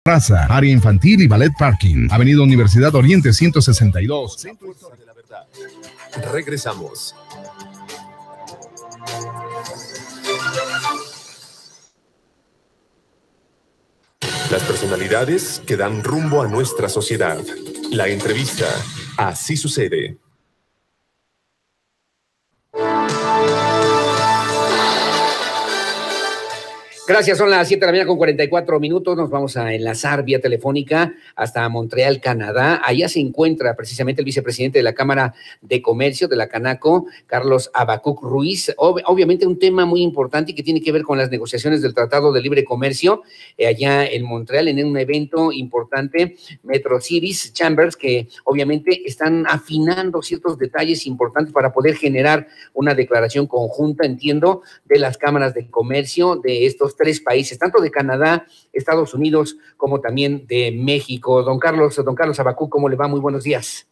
Raza, área infantil y ballet parking. Avenida Universidad Oriente 162. Centro de la Verdad. Regresamos. Las personalidades que dan rumbo a nuestra sociedad. La entrevista. Así sucede. Gracias, son las 7 de la mañana con 44 minutos. Nos vamos a enlazar vía telefónica hasta Montreal, Canadá. Allá se encuentra precisamente el vicepresidente de la Cámara de Comercio de la Canaco, Carlos Habacuc Ruiz. Obviamente un tema muy importante y que tiene que ver con las negociaciones del Tratado de Libre Comercio allá en Montreal, en un evento importante, Metro Cities Chambers, que obviamente están afinando ciertos detalles importantes para poder generar una declaración conjunta, entiendo, de las cámaras de comercio de estos tres países, tanto de Canadá, Estados Unidos, como también de México. Don Carlos Habacuc, ¿cómo le va? Muy buenos días.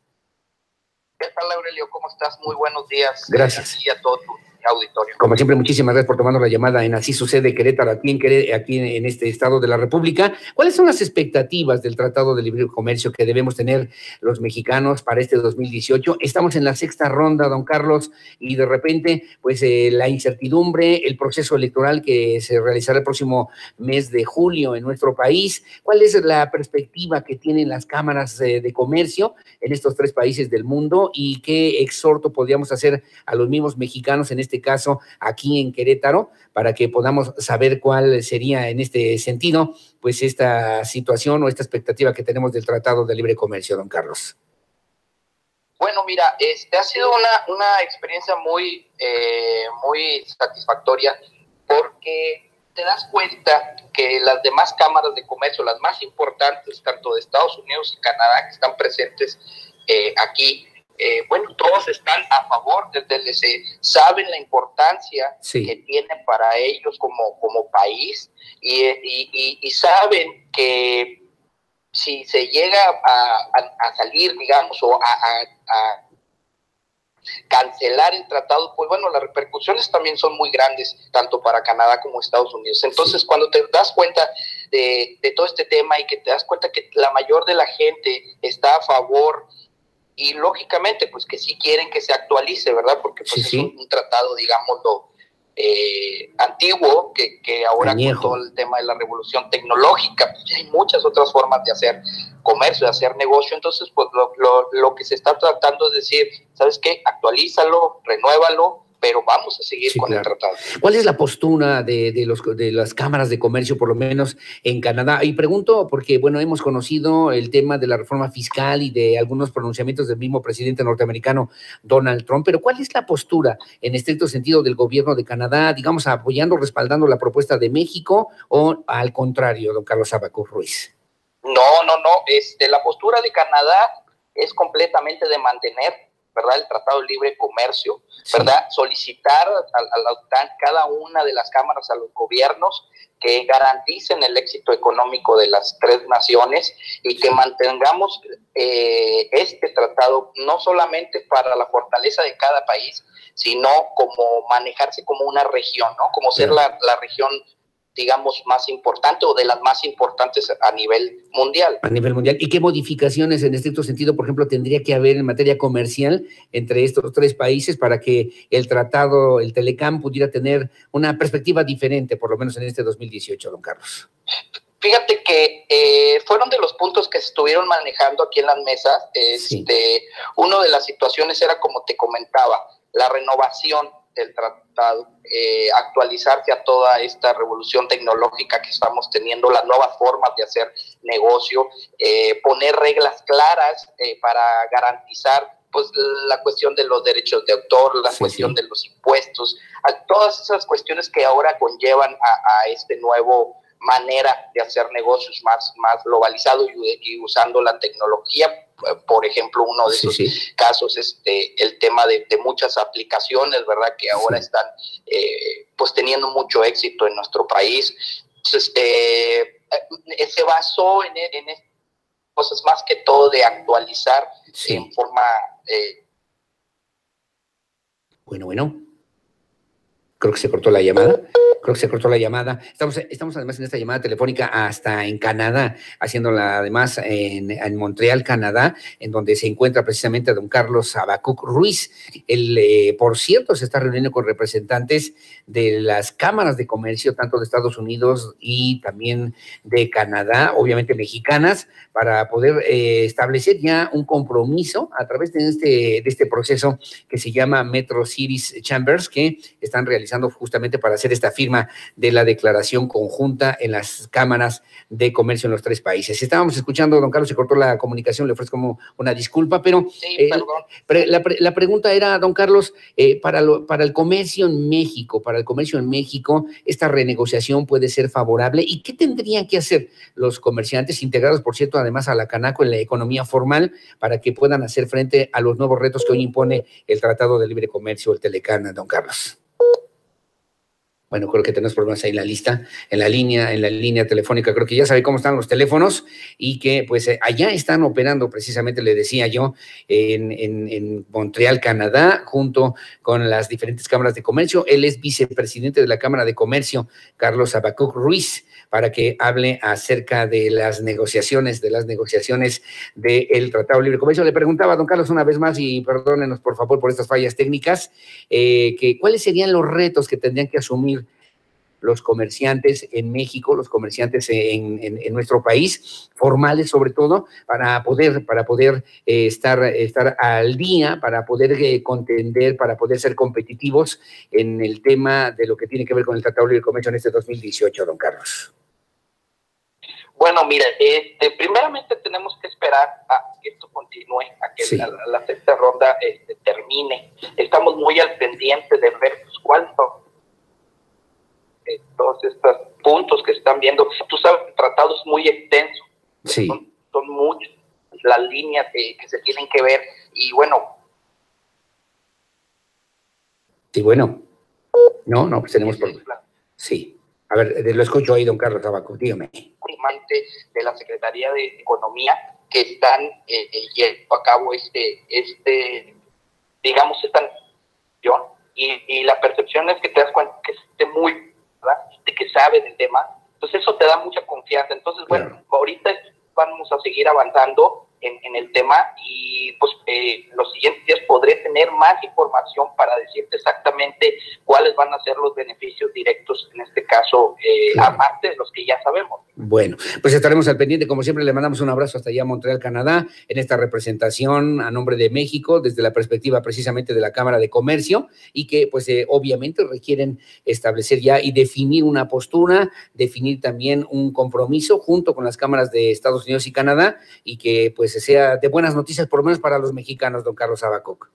¿Qué tal, Aurelio? ¿Cómo estás? Muy buenos días. Gracias. Y a todo tu auditorio. Como siempre, muchísimas gracias por tomarnos la llamada en Así Sucede Querétaro, aquí en este estado de la República. ¿Cuáles son las expectativas del Tratado de Libre Comercio que debemos tener los mexicanos para este 2018? Estamos en la sexta ronda, don Carlos, y de repente, pues la incertidumbre, el proceso electoral que se realizará el próximo mes de julio en nuestro país. ¿Cuál es la perspectiva que tienen las cámaras de comercio en estos tres países del mundo y qué exhorto podríamos hacer a los mismos mexicanos en este caso aquí en Querétaro, para que podamos saber cuál sería en este sentido, pues esta situación o esta expectativa que tenemos del Tratado de Libre Comercio, don Carlos? Bueno, mira, ha sido una experiencia muy satisfactoria, porque te das cuenta que las demás cámaras de comercio, las más importantes, tanto de Estados Unidos y Canadá, que están presentes aquí, bueno, todos están a favor, saben la importancia que tiene para ellos como país y saben que si se llega a salir, digamos, o a cancelar el tratado, pues bueno, las repercusiones también son muy grandes, tanto para Canadá como Estados Unidos. Entonces, cuando te das cuenta de todo este tema y que te das cuenta que la mayor de la gente está a favor, y lógicamente, pues que sí quieren que se actualice, ¿verdad? Porque pues es un tratado, digámoslo, antiguo, que ahora con todo el tema de la revolución tecnológica, pues hay muchas otras formas de hacer comercio, de hacer negocio. Entonces, pues lo que se está tratando es decir, ¿sabes qué? Actualízalo, renuévalo, pero vamos a seguir con el tratado. ¿Cuál es la postura de las cámaras de comercio, por lo menos en Canadá? Y pregunto porque, bueno, hemos conocido el tema de la reforma fiscal y de algunos pronunciamientos del mismo presidente norteamericano, Donald Trump, pero ¿cuál es la postura en estricto sentido del gobierno de Canadá, digamos, apoyando, respaldando la propuesta de México o al contrario, don Carlos Habacuc Ruiz? No. La postura de Canadá es completamente de mantener, ¿verdad?, el Tratado de Libre Comercio, ¿verdad? Solicitar a la OTAN, cada una de las cámaras, a los gobiernos, que garanticen el éxito económico de las tres naciones y que mantengamos este tratado no solamente para la fortaleza de cada país, sino como manejarse como una región, ¿no? Como ser la región, digamos, más importante o de las más importantes a nivel mundial. A nivel mundial. ¿Y qué modificaciones en estricto sentido, por ejemplo, tendría que haber en materia comercial entre estos tres países para que el tratado, el Telecam, pudiera tener una perspectiva diferente, por lo menos en este 2018, don Carlos? Fíjate que fueron de los puntos que se estuvieron manejando aquí en las mesas. Uno de las situaciones era, como te comentaba, la renovación del tratado, actualizarse a toda esta revolución tecnológica que estamos teniendo, las nuevas formas de hacer negocio, poner reglas claras para garantizar pues la cuestión de los derechos de autor, la cuestión de los impuestos, a todas esas cuestiones que ahora conllevan a este nuevo manera de hacer negocios más globalizado y usando la tecnología. Por ejemplo, uno de esos casos es el tema de muchas aplicaciones, ¿verdad?, que ahora están pues teniendo mucho éxito en nuestro país. Entonces, se basó en cosas más que todo de actualizar en forma... Bueno, creo que se cortó la llamada. Creo que se cortó la llamada. Estamos además en esta llamada telefónica hasta en Canadá, haciéndola además en Montreal, Canadá, en donde se encuentra precisamente don Carlos Habacuc Ruiz. Él, por cierto, se está reuniendo con representantes de las cámaras de comercio, tanto de Estados Unidos y también de Canadá, obviamente mexicanas, para poder establecer ya un compromiso a través de este proceso que se llama Metro Cities Chambers, que están realizando justamente para hacer esta firma de la declaración conjunta en las cámaras de comercio en los 3 países. Estábamos escuchando, don Carlos, se cortó la comunicación, le ofrezco como una disculpa, pero sí, la pregunta era, don Carlos, para el comercio en México, esta renegociación puede ser favorable, ¿y qué tendrían que hacer los comerciantes integrados, por cierto, además a la Canaco en la economía formal, para que puedan hacer frente a los nuevos retos que hoy impone el Tratado de Libre Comercio, el Telecán, don Carlos? Bueno, creo que tenemos problemas ahí en la línea telefónica. Creo que ya sabe cómo están los teléfonos y que pues allá están operando, precisamente le decía yo, en Montreal, Canadá, junto con las diferentes cámaras de comercio. Él es vicepresidente de la Cámara de Comercio, Carlos Habacuc Ruiz, para que hable acerca de las negociaciones del Tratado de Libre Comercio. Le preguntaba a don Carlos una vez más, y perdónenos por favor por estas fallas técnicas, que cuáles serían los retos que tendrían que asumir los comerciantes en México, los comerciantes en nuestro país, formales sobre todo, para poder estar al día, para poder contender, para poder ser competitivos en el tema de lo que tiene que ver con el Tratado de Libre Comercio en este 2018, don Carlos. Bueno, mira, primeramente tenemos que esperar a que esto continúe, a que la sexta ronda termine. Estamos muy al pendiente de ver cuáles son todos estos puntos que están viendo. Tú sabes, el tratado es muy extenso. Sí. Son muchas las líneas que se tienen que ver. Y bueno. Sí, bueno. No, pues tenemos por... Sí. A ver, lo escucho ahí, don Carlos Habacuc, dígame. De la Secretaría de Economía que están llevando a cabo digamos, esta negociación, y la percepción es que te das cuenta que esté muy, ¿verdad?, de que sabe del tema. Entonces eso te da mucha confianza. Entonces, bueno, claro, ahorita vamos a seguir avanzando en el tema, y pues los siguientes días podré tener más información para decirte exactamente cuáles van a ser los beneficios directos, en este caso, claro, aparte de los que ya sabemos. Bueno, pues estaremos al pendiente. Como siempre, le mandamos un abrazo hasta allá a Montreal, Canadá, en esta representación a nombre de México, desde la perspectiva precisamente de la Cámara de Comercio, y que pues obviamente requieren establecer ya y definir una postura, definir también un compromiso junto con las cámaras de Estados Unidos y Canadá, y que pues sea de buenas noticias, por lo menos para los mexicanos, don Carlos Habacuc.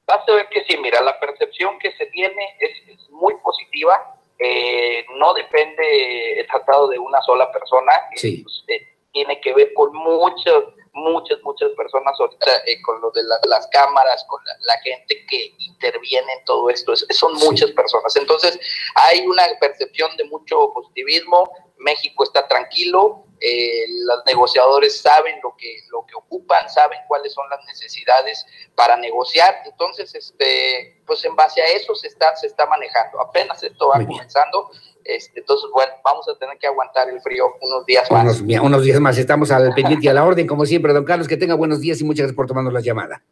Vas a ver que sí, mira, la percepción que se tiene es muy positiva. No depende el tratado de una sola persona. Sí. Tiene que ver con muchas personas ahorita, con lo de las cámaras, con la gente que interviene en todo esto. Son muchas personas. Entonces, hay una percepción de mucho positivismo. México está tranquilo. Los negociadores saben lo que ocupan, saben cuáles son las necesidades para negociar. Entonces, pues en base a eso se está manejando. Apenas esto va comenzando. Entonces, bueno, vamos a tener que aguantar el frío unos días más. Unos días más. Estamos al pendiente y a la orden, como siempre, don Carlos. Que tenga buenos días y muchas gracias por tomarnos la llamada.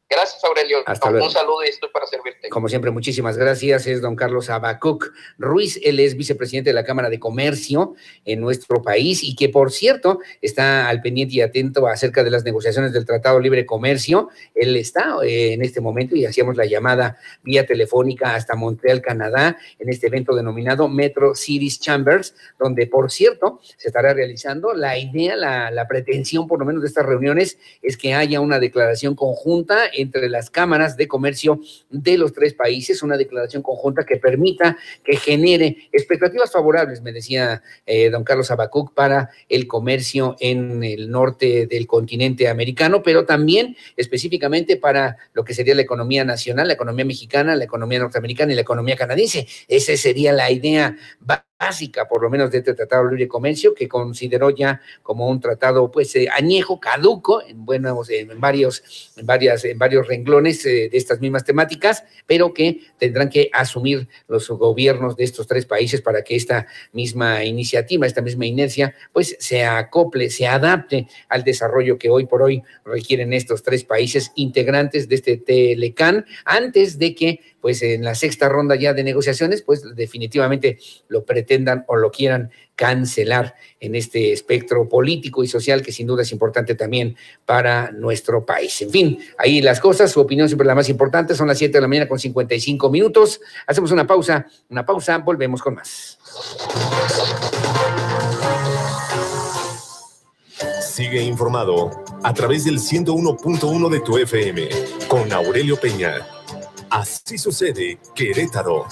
Gracias, Aurelio. Hasta luego. Un saludo y estoy para servirte. Como siempre, muchísimas gracias. Es don Carlos Habacuc Ruiz. Él es vicepresidente de la Cámara de Comercio en nuestro país, y que, por cierto, está al pendiente y atento acerca de las negociaciones del Tratado de Libre Comercio. Él está en este momento, y hacíamos la llamada vía telefónica hasta Montreal, Canadá, en este evento denominado Metro Cities Chambers, donde, por cierto, se estará realizando la idea, la pretensión, por lo menos, de estas reuniones, es que haya una declaración conjunta entre las cámaras de comercio de los 3 países, una declaración conjunta que permita, que genere expectativas favorables, me decía don Carlos Habacuc, para el comercio en el norte del continente americano, pero también específicamente para lo que sería la economía nacional, la economía mexicana, la economía norteamericana y la economía canadiense. Esa sería la idea básica, por lo menos, de este Tratado de Libre Comercio, que consideró ya como un tratado, pues, añejo, caduco, en varios renglones de estas mismas temáticas, pero que tendrán que asumir los gobiernos de estos tres países para que esta misma iniciativa, esta misma inercia, pues, se acople, se adapte al desarrollo que hoy por hoy requieren estos tres países integrantes de este Telecán, antes de que, pues, en la sexta ronda ya de negociaciones, pues, definitivamente lo pretendan o lo quieran cancelar en este espectro político y social que sin duda es importante también para nuestro país. En fin, ahí las cosas, su opinión siempre es la más importante, son las 7 de la mañana con 55 minutos. Hacemos una pausa, volvemos con más. Sigue informado a través del 101.1 de tu FM con Aurelio Peña. Así sucede, Querétaro.